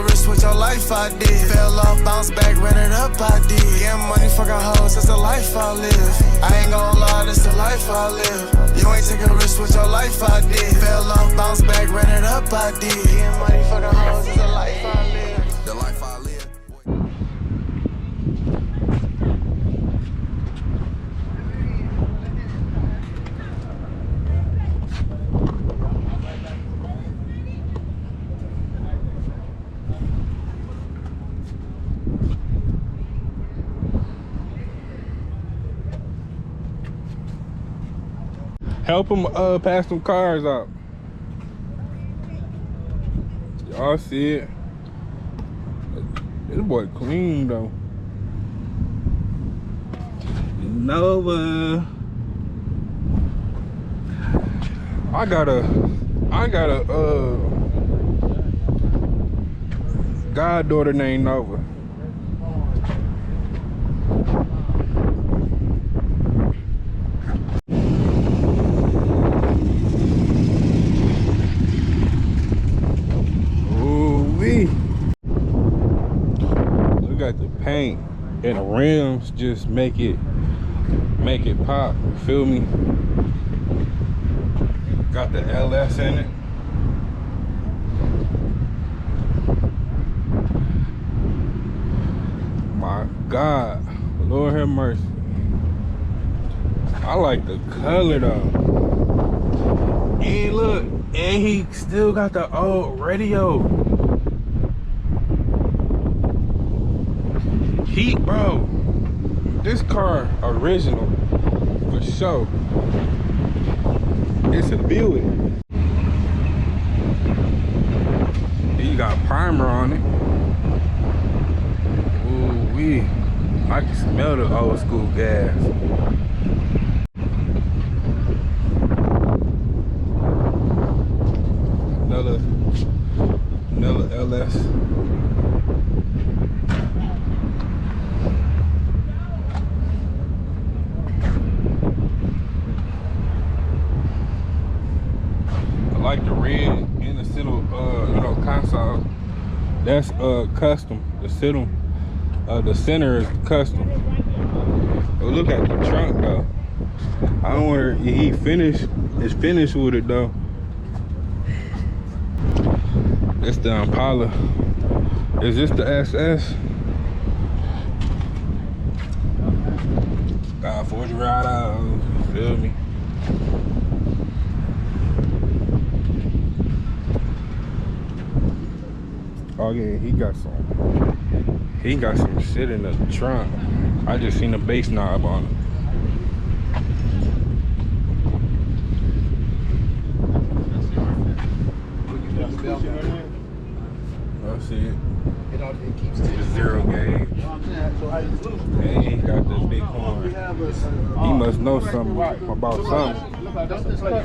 a risk with your life, I did. Fell off, bounced back, ran it up, I did. Getting money, fucking hoes, that's the life I live. I ain't gon' lie, that's the life I live. You ain't taking a risk with your life, I did. Fell off, bounced back, ran it up, I did. Getting money, fucking hoes, that's the life I live. The life I live. Help him pass some cars out. Y'all see it. This boy clean though. Nova. I got a goddaughter named Nova. Look at the paint and the rims, just make it pop. You feel me? Got the LS in it. My God, Lord have mercy. I like the color though. And look, and he still got the old radio. Bro, this car original for sure. It's a Buick. You got primer on it. Ooh wee, I can smell the old school gas. Another LS. I like the red in the center, console. That's custom. The center is custom. Oh, look at the trunk though. I don't wonder if he is finished with it though. It's the Impala. Is this the SS? God, for you ride out, you feel me? Oh yeah, he got some shit in the trunk. I just seen the bass knob on it. I see it. It keeps the 0 gauge. And he got the big horn. He must know something about something.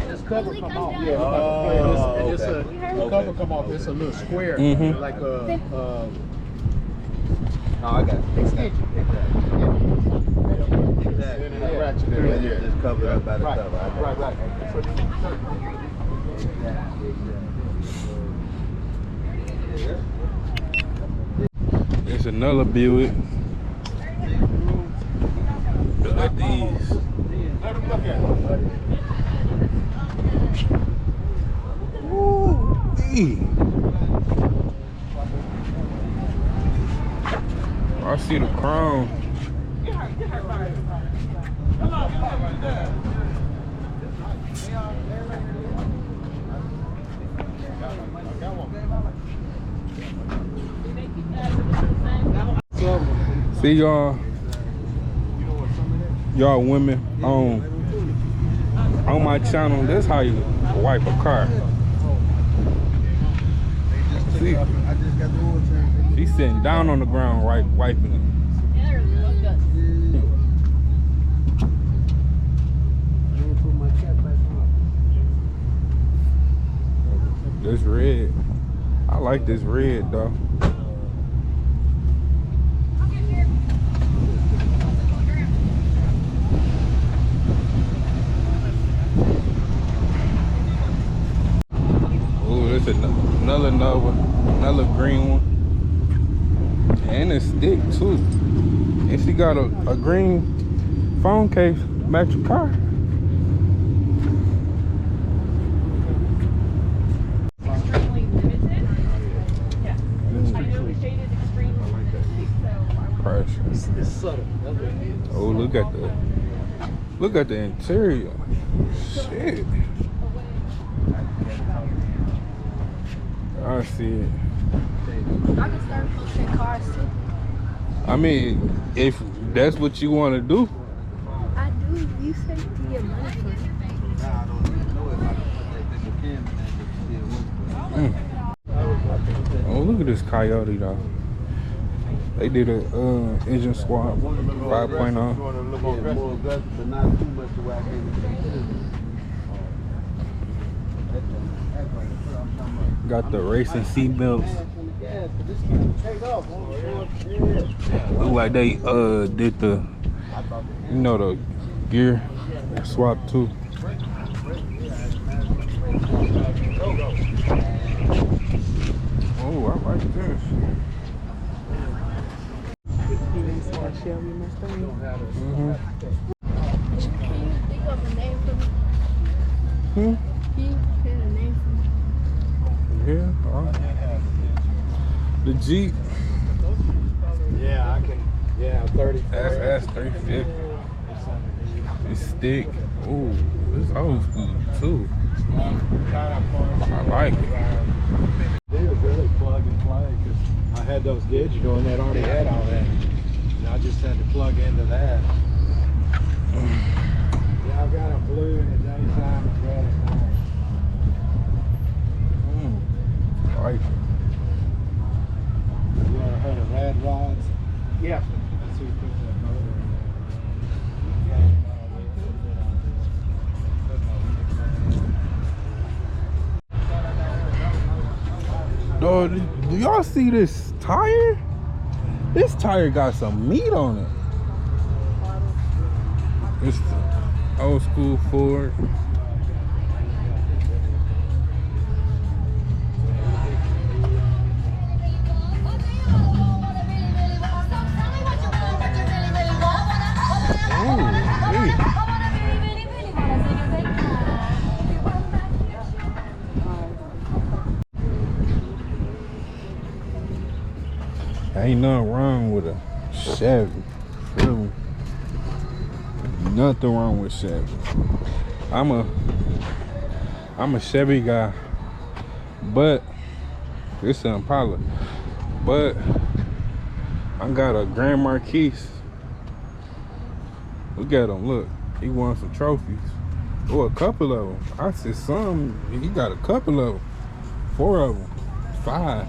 This cover come off. Yeah, and the cover come off. It's a little square, like a. Oh, I got it. Extension. Exactly. Just covered up by the cover. Right. There's another Buick. Look at these. Woo-wee. I see the chrome. See y'all women on my channel. This how you wipe a car. See, she's sitting down on the ground wiping it. This red, I like this red though. Ooh, this is another green one. And it's thick too. And she got a green phone case match your car. Extremely limited. Yeah. I know the shade is extremely limited, so Precious. It's subtle. That's what it is. Oh, look at the interior. Shit. I see it. I can start pushing cars too. I mean, if that's what you want to do. I do. You said to get money for it. Oh, look at this Coyote though. They did a engine swap 5.0. Got the racing seat belts. Look like they did the, you know, the gear swap too. Oh, I like this. Can you think of a name for me? Hmm? Can you pick a name for me? Yeah. The Jeep. Yeah, I can. Yeah, 30. SS 350. It's thick. Ooh, it's old school too. I like it. They was really plug and play because I had those digital and they'd already had all that. And I just had to plug into that. Yeah, I've got a blue in the daytime and red at night. I like it. You ever heard of Rad Rods? Yeah. That's who put that motor in. Dog, do y'all see this tire? This tire got some meat on it. It's the old school Ford. Ain't nothing wrong with a Chevy. Feel me? Nothing wrong with Chevy. I'm a Chevy guy, but it's an Impala. But I got a Grand Marquis. Look at him, look. He won some trophies. Or a couple of them. I said some, he got a couple of them. 4 of them. 5.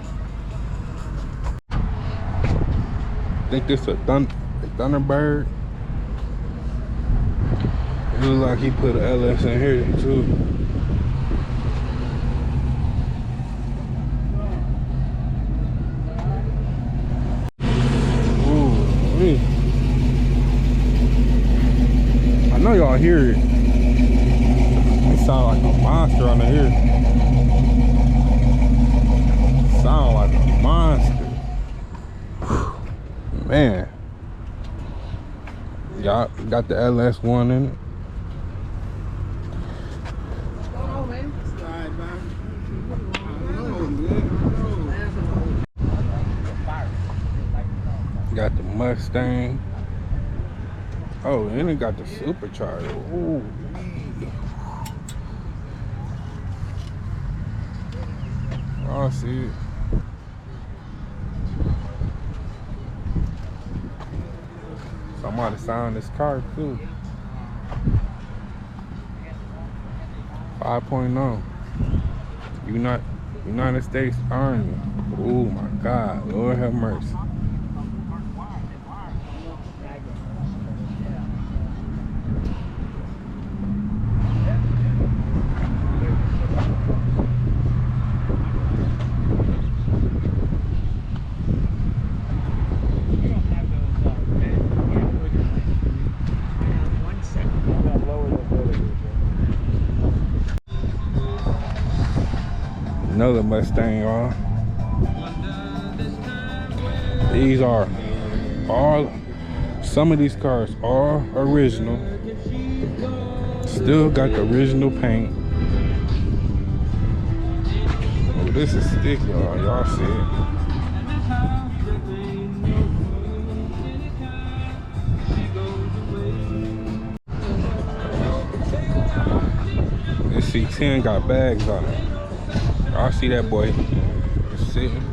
I think this a Thunderbird. It look like he put an LS in here too. Ooh, wee. I know y'all hear it. It sound like a monster under here. Sound like a monster. Man, y'all got the LS1 in it. Got the Mustang. Oh, and it got the supercharger. Ooh. Oh, I see it. Somebody signed this car too. 5.0. United States Army. Oh my God, Lord have mercy. Another Mustang, y'all. These are all, some of these cars are original. Still got the original paint. Oh, this is sticky, y'all see it. This C10 got bags on it. I see that boy sitting.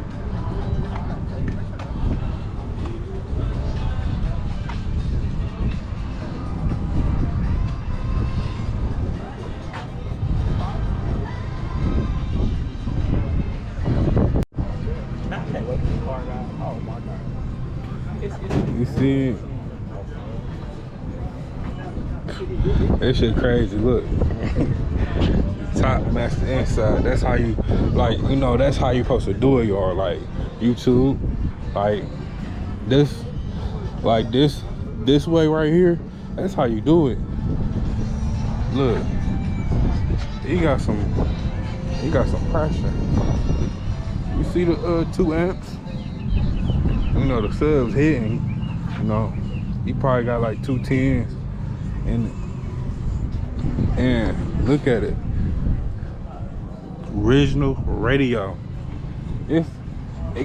You see it? This shit crazy, look. Top match the inside. That's how you, like, you know, that's how you supposed to do it, y'all. Like, YouTube, like this way right here, that's how you do it. Look, he got some pressure. You see the 2 amps? You know, the sub's hitting, you know, he probably got like 2 10s in it. And look at it. Original radio. It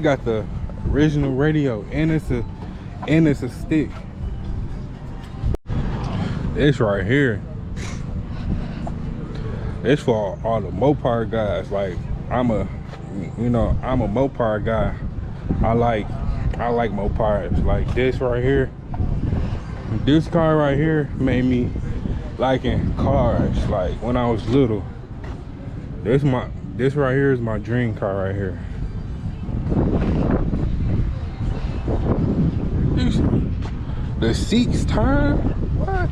got the original radio, and it's a stick. This right here, it's for all the Mopar guys. Like, I'm a Mopar guy. I like Mopars. Like this right here, this car right here made me liking cars. Like when I was little, this right here is my dream car right here. The seats turn. What?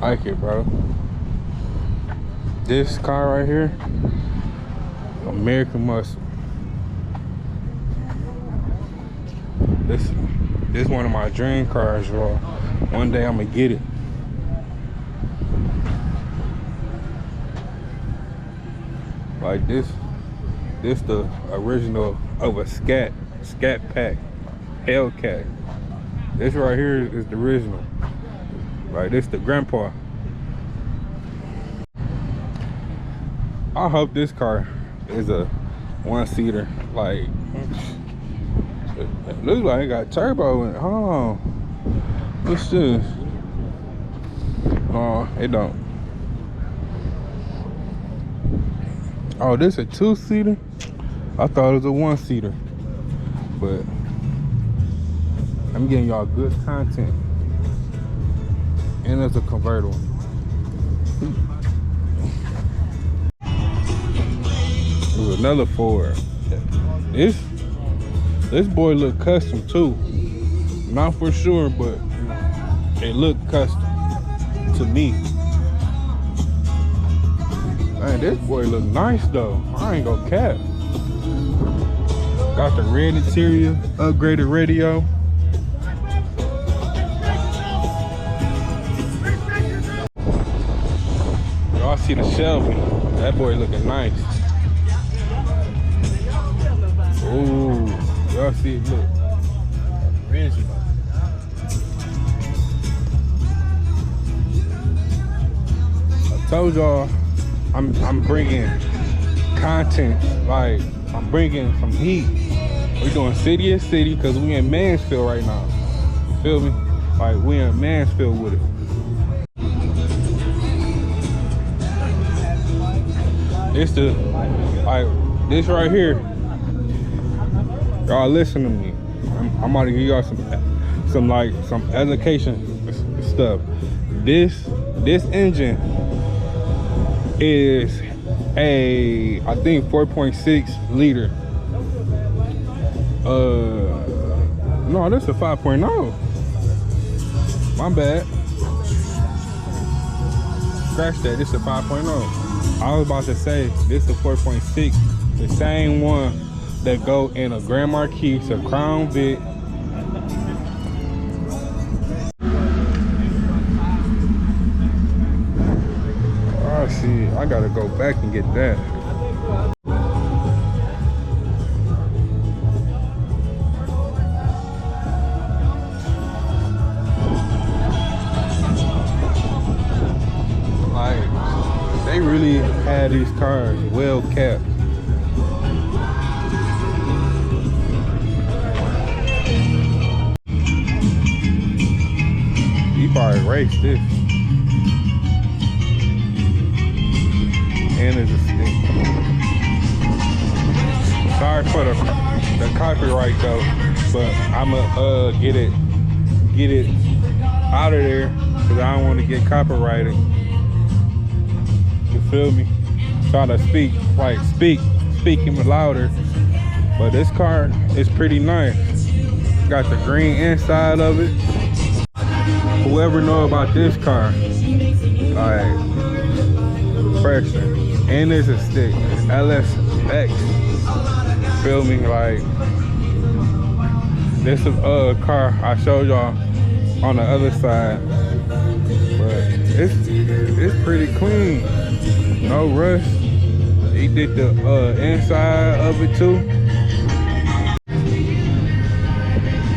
Like it, bro. This car right here, American Muscle. This one of my dream cars, y'all. One day I'm gonna get it. Like this the original of a Scat Pack Hellcat. This right here is the original. Like this the grandpa. I hope this car is a 1-seater. Like, it looks like it got turbo in it. Hold on. What's this? No, it don't. Oh, this a 2-seater? I thought it was a 1-seater. But I'm getting y'all good content. And it's a convertible. There's another Ford. This boy look custom too. Not for sure, but it looked custom to me. Man, this boy look nice though. I ain't gonna cap. Got the red interior, upgraded radio. Y'all see the Shelby. That boy looking nice. Ooh, y'all see it, look. Original. I told y'all I'm bringing content, like I'm bringing some heat. We're doing city to city because we in Mansfield right now. Feel me? Like we in Mansfield with it. It's the, like, this right here. Y'all listen to me. I'm about to give y'all some education stuff. This engine is a, I think 4.6 liter. No, this is a 5.0. My bad. Scratch that. This is a 5.0. I was about to say this is a 4.6, the same one that go in a Grand Marquis, a Crown Vic. I see. I gotta go back and get that. car is well kept. He probably raced this. And it's a stick. Sorry for the copyright though, but I'ma get it out of there because I don't want to get copyrighted. You feel me? Try to speak even louder. But this car is pretty nice. Got the green inside of it. Whoever know about this car, like pressure, and it's a stick, LSX. Feel me? Like this is a car I showed y'all on the other side, but it's pretty clean. No rust. He did the inside of it too.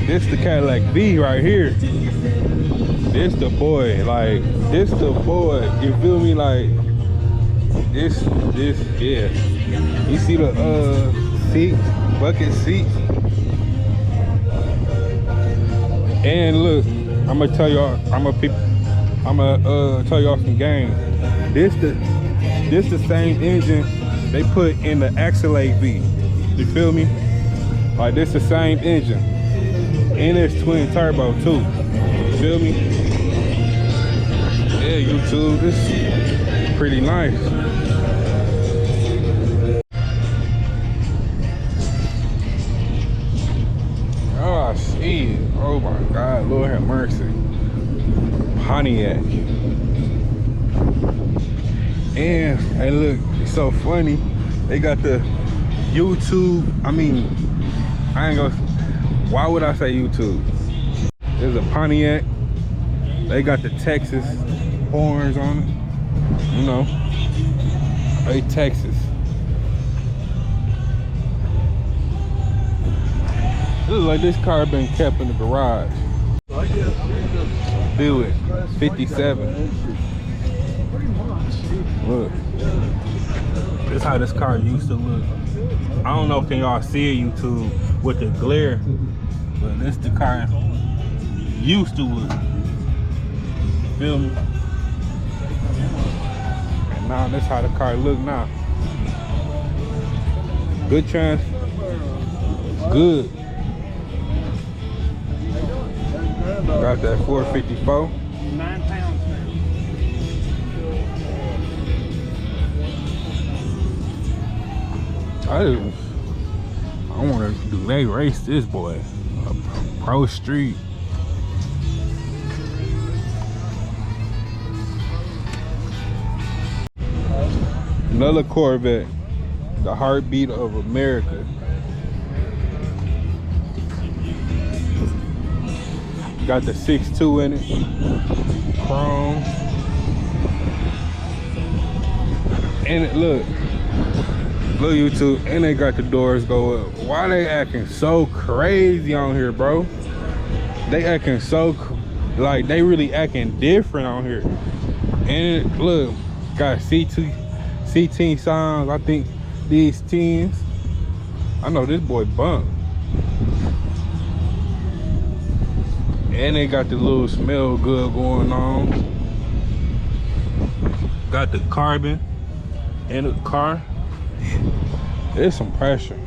This the Cadillac V right here. This the boy, like this the boy. You feel me? Like this, yeah. You see the seats, bucket seats. And look, I'ma tell y'all some game. This the same engine they put in the Accolade V. You feel me? Like this the same engine. And it's twin turbo too. You feel me? Yeah, YouTube, this is pretty nice. Oh, I see it. Oh my God, Lord have mercy. Pontiac. And hey, look, it's so funny. They got the YouTube. I mean, I ain't gonna. Why would I say YouTube? There's a Pontiac. They got the Texas horns on it. You know, they Texas. It looks like this car been kept in the garage. Do it. 57. Look. This is how this car used to look. I don't know if y'all see it YouTube with the glare, but this the car used to look. Feel me? And now this how the car look now. Good trans. Good. Got that 454. 9 pounds now. I want to do. They race this boy. A pro street. Another Corvette. The heartbeat of America. Got the 6.2 in it. Chrome. And it look YouTube, and they got the doors go up. Why they acting so crazy on here, bro? They acting so like they really acting different on here. And it, look, got CT signs. I think these 10s. I know this boy bump. And they got the little smell good going on. Got the carbon in the car. There's some pressure.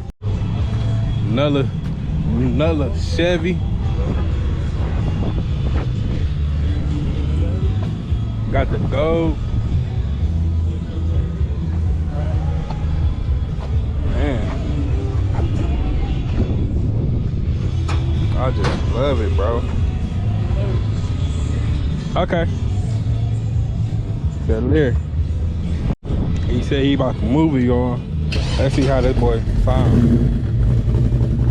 Another Chevy. Got the gold. Man, I just love it, bro. Okay. There. He said he about to move it on. Let's see how this boy sound.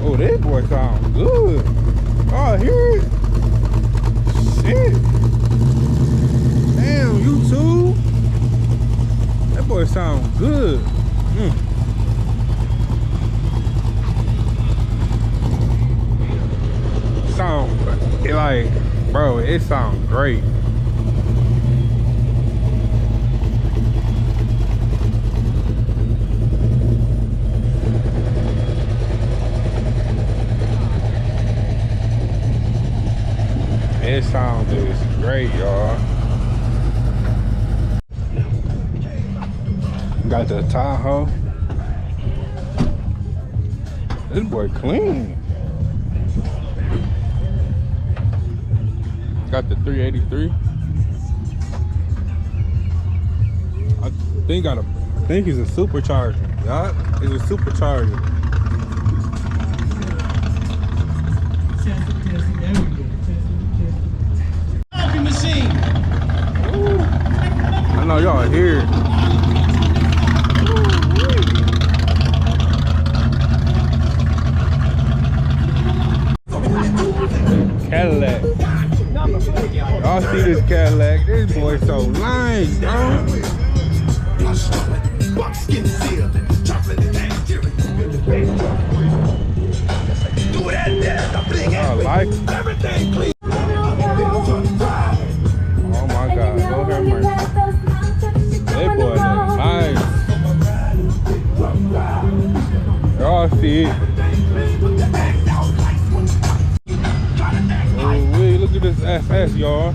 Oh, this boy sound good. Oh, hear it? Shit. Damn, YouTube. That boy sound good. Sound like, bro, it sounds great. This sound is great, y'all. Got the Tahoe. This boy clean. Got the 383. I think he's a supercharger. Yeah, it's a supercharger. Machine. I know y'all hear it. Cadillac. Y'all see this Cadillac? This boy so nice, bro. I like it. Oh my God, Lord have mercy. That boy look nice. Y'all see it. Oh, wait, look at this FS, y'all.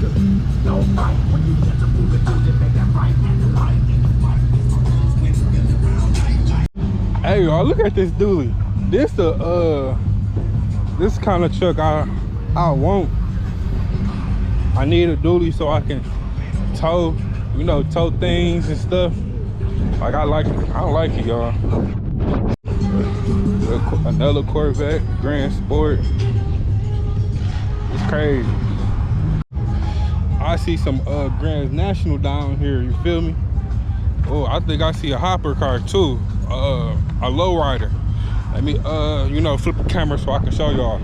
Hey, y'all, look at this dually. This kind of truck I want. I need a dually so I can tow, tow things and stuff. Like I like it, y'all. Another Corvette, Grand Sport. It's crazy. I see some Grand National down here, you feel me? Oh, I think I see a hopper car too. A lowrider. Let me flip the camera so I can show y'all.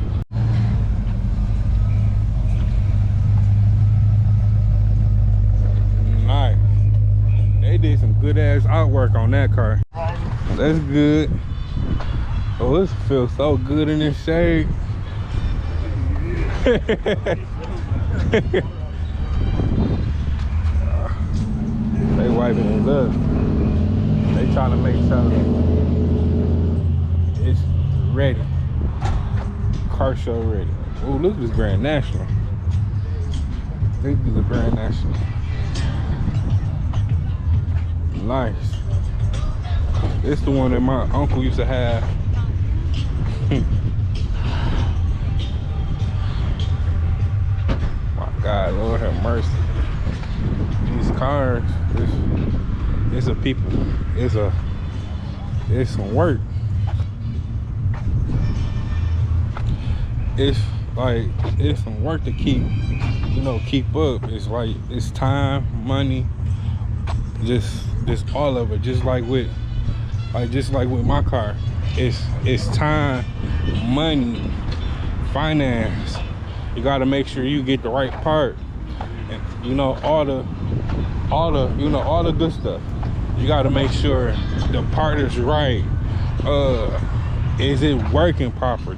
Nice. They did some good ass artwork on that car. That's good. Oh, this feels so good in this shade. They wiping it up. They trying to make sure it's ready. Car show ready. Oh, look at this Grand National. Look at the Grand National. Nice. It's the one that my uncle used to have. My God, Lord have mercy. These cars, it's a people. It's some work. It's some work to keep up. It's like, it's time, money, just all of it. Just like with my car, it's time, money, finance. You got to make sure you get the right part, and all the good stuff. You got to make sure the part is right. Is it working properly?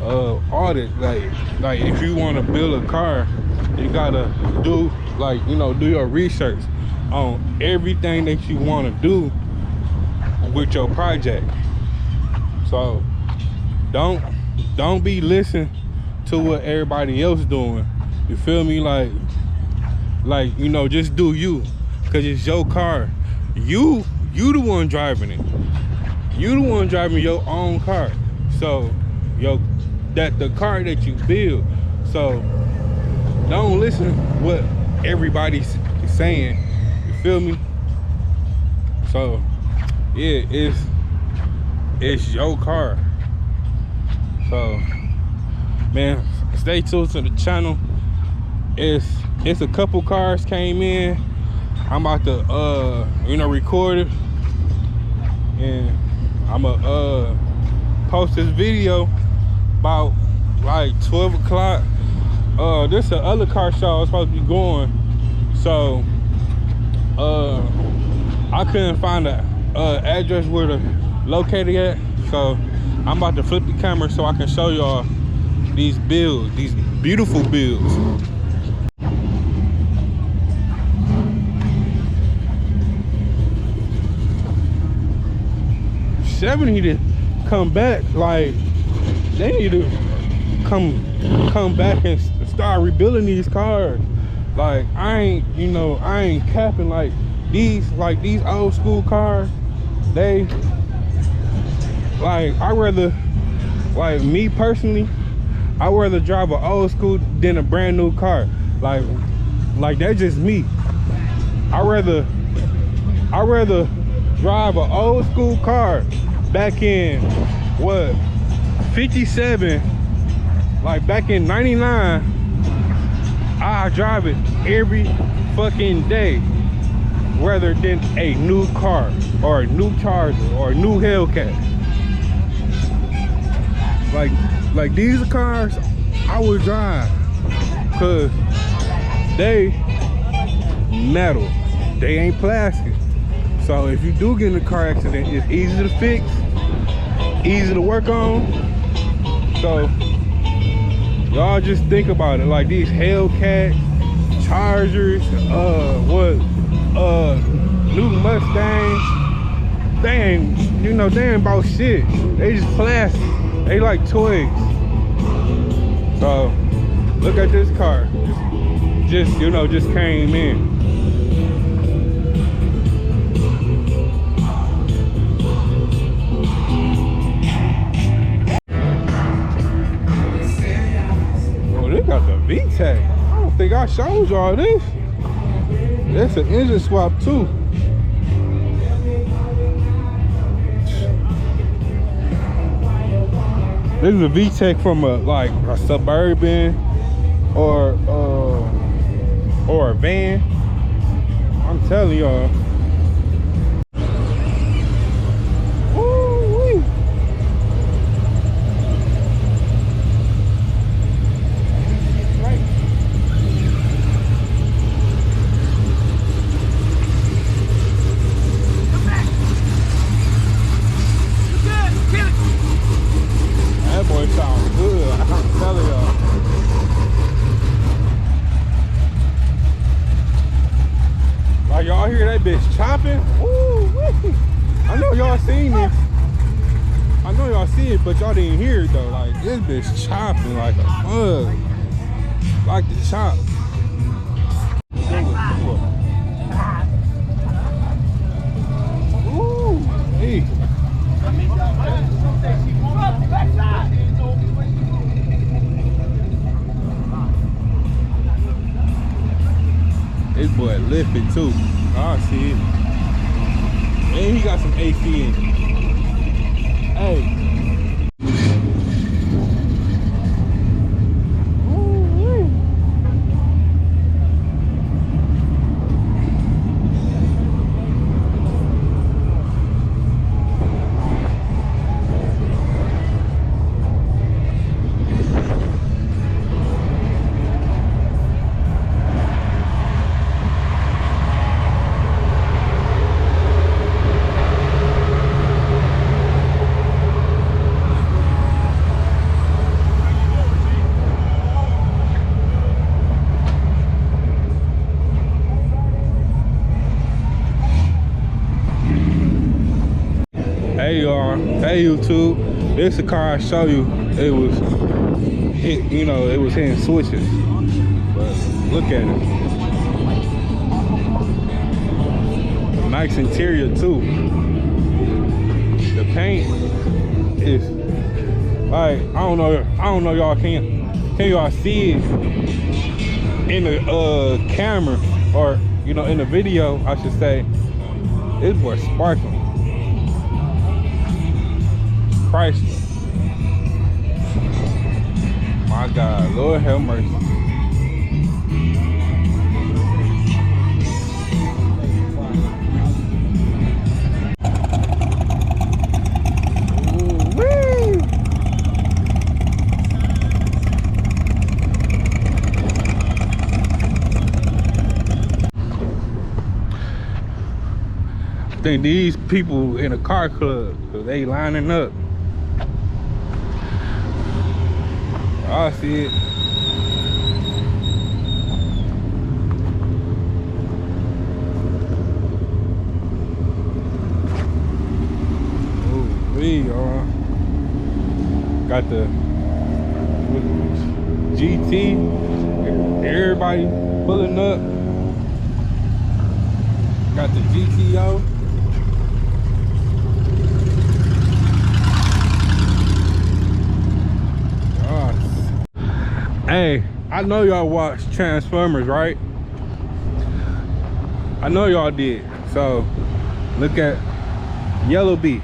Audit, like if you want to build a car, you gotta do do your research on everything that you want to do with your project. So don't be listening to what everybody else doing. You feel me? Just do you, because it's your car. You the one driving it. You the one driving your own car. So the car that you build. So don't listen to what everybody's saying. You feel me? So yeah, it's your car. So man, stay tuned to the channel. It's a couple cars came in. I'm about to record it, and I'ma post this video about like 12 o'clock. This is the other car show I was supposed to be going, so I couldn't find the address where to locate it at, so I'm about to flip the camera so I can show y'all these builds, these beautiful builds. 70 need to come back. Like, they need to come back and start rebuilding these cars. Like I ain't capping. Like these old school cars, they like me personally, I rather drive an old school than a brand new car. Like that's just me. I rather drive an old school car back in what 57, like back in 99. I drive it every fucking day rather than a new car or a new Charger or a new Hellcat. Like these cars I would drive because they metal, they ain't plastic. So if you do get in a car accident, it's easy to fix, easy to work on. So y'all just think about it, like these Hellcat, Chargers, new Mustangs, they ain't about shit. They just plastic. They like toys. So look at this car. Just came in. Got the VTEC. I don't think I showed y'all this. That's an engine swap too. This is a VTEC from a Suburban or a van. I'm telling y'all. Y'all hear that bitch chopping? Ooh, I know y'all seen this. I know y'all see it, but y'all didn't hear it though. Like this bitch chopping like a bug. Like the chop. Ooh, hey. This boy lifting too. I see it. And he got some AC in it. Hey. Hey y'all, hey YouTube, this is the car I show you. It was it was hitting switches, but look at it. Nice interior too. The paint is like I don't know y'all can y'all see it in the camera or in the video I should say. This boy sparkling. Priceless. My God, Lord have mercy. Ooh-wee. I think these people in a car club, cause they lining up. I see it. Oh, y'all. Got the GT Everybody pulling up. Got the GTO. Hey, I know y'all watch Transformers, right? I know y'all did. So look at Yellow Bee.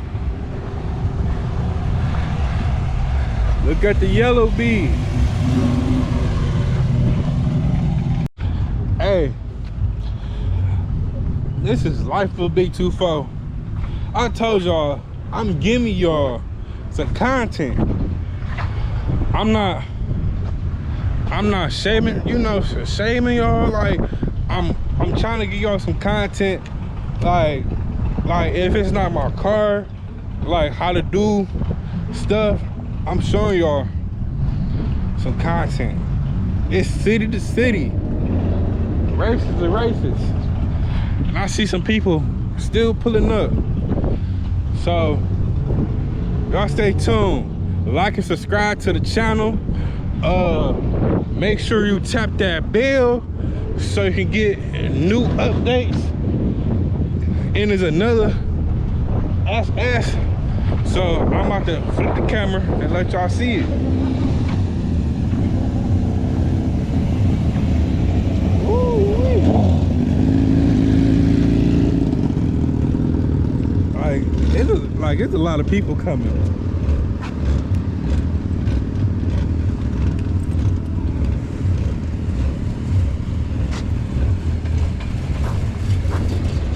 Look at the Yellow Bee. Hey, this is Life of Big 24. I told y'all I'm giving y'all some content. I'm not shaming, you know, shaming y'all. Like I'm trying to give y'all some content. Like if it's not my car, like how to do stuff, I'm showing y'all some content. It's city to city, races to races, and I see some people still pulling up. So y'all stay tuned, like and subscribe to the channel. Make sure you tap that bell so you can get new updates. And there's another SS. So I'm about to flip the camera and let y'all see it. It's a lot of people coming.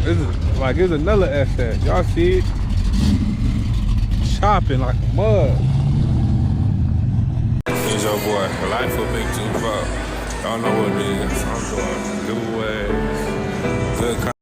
It's another SS. Y'all see it? Chopping like a mug. It's your boy, Life of Big 24. Y'all know what it is. I'm doing giveaways. Good